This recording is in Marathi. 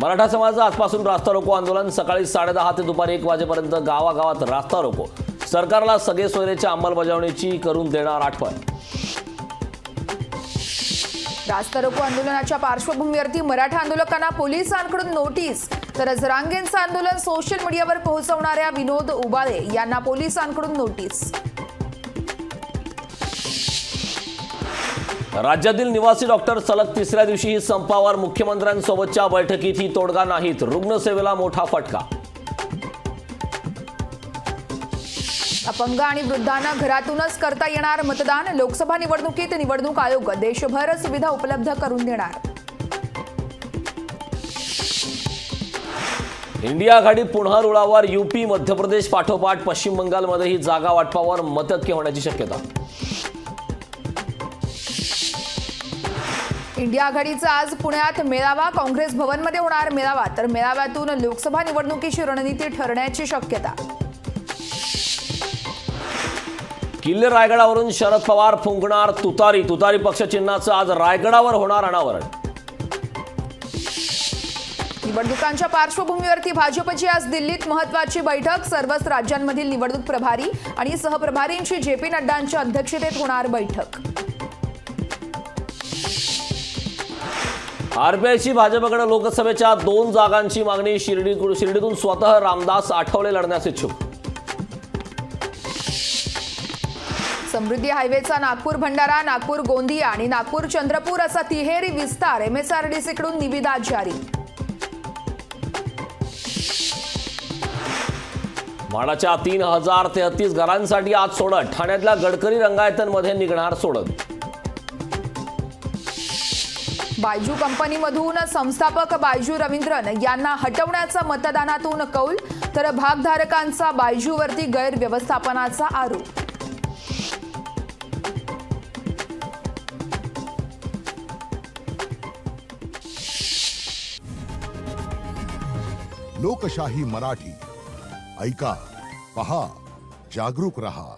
मराठा समाजाचं आजपासून रास्ता रोको आंदोलन सकाळी 10:30 ते दुपारी 1 वाजेपर्यंत गावागावात रास्ता रोको। सरकारला सगळे सोयरेच्या अंमलबजावणीची करून देणार आठवण। रास्ता रोको आंदोलनाच्या पार्श्वभूमीवरती मराठा आंदोलकांना पोलिसांकडून नोटीस, तर जरांगेंचं आंदोलन सोशल मीडियावर पोहोचवणाऱ्या विनोद उबाळे यांना पोलिसांकडून नोटीस। राज्यातील निवासी डॉक्टर सलग तिसऱ्या दिवशीही संपावर। मुख्यमंत्र्यांसोबतच्या बैठकीतही तोडगा नाहीत। रुग्णसेवेला मोठा फटका। अपंग आणि वृद्धांना घरातूनच करता येणार मतदान। लोकसभा निवडणुकीत निवडणूक आयोग देशभर सुविधा उपलब्ध करून देणार। इंडिया आघाडी पुन्हा रुळावर। यूपी मध्य प्रदेश पाठोपाठ पश्चिम बंगालमध्येही जागा वाटपावर मतैक्य होण्याची शक्यता। इंडिया आघाडीचा आज पुण्यात मेळावा। काँग्रेस भवनमध्ये होणार मेळावा, तर मेळाव्यातून लोकसभा निवडणुकीची रणनीती ठरण्याची शक्यता। किल्ले रायगडावरून शरद पवार फुंकणार तुतारी। तुतारी पक्षचिन्हाचं आज रायगडावर होणार अनावरण। निवडणुकांच्या पार्श्वभूमीवरती भाजपची आज दिल्लीत महत्त्वाची बैठक। सर्वच राज्यांमधील निवडणूक प्रभारी आणि सहप्रभारींची जेपी नड्डांच्या अध्यक्षतेत होणार बैठक। आरपीआयची भाजपकडे लोकसभेच्या 2 जागांची मागणी। शिर्डीतून स्वतः रामदास आठवले लढण्यास इच्छुक। समृद्धी हायवेचा नागपूर भंडारा, नागपूर गोंदिया आणि नागपूर चंद्रपूर असा तिहेरी विस्तार। एमएसआरडीसीकडून निविदा जारी। म्हाडाच्या 3033 घरांसाठी आज सोडत। ठाण्यातल्या गडकरी रंगायतनमध्ये निघणार सोडत। बायजू कंपनीमधून संस्थापक बायजू रवींद्रन यांना हटवण्याचा मतदानातून कौल, तर भागधारकांचा बायजूवरती गैरव्यवस्थापनाचा आरोप। लोकशाही मराठी ऐका, पहा, जागरूक रहा।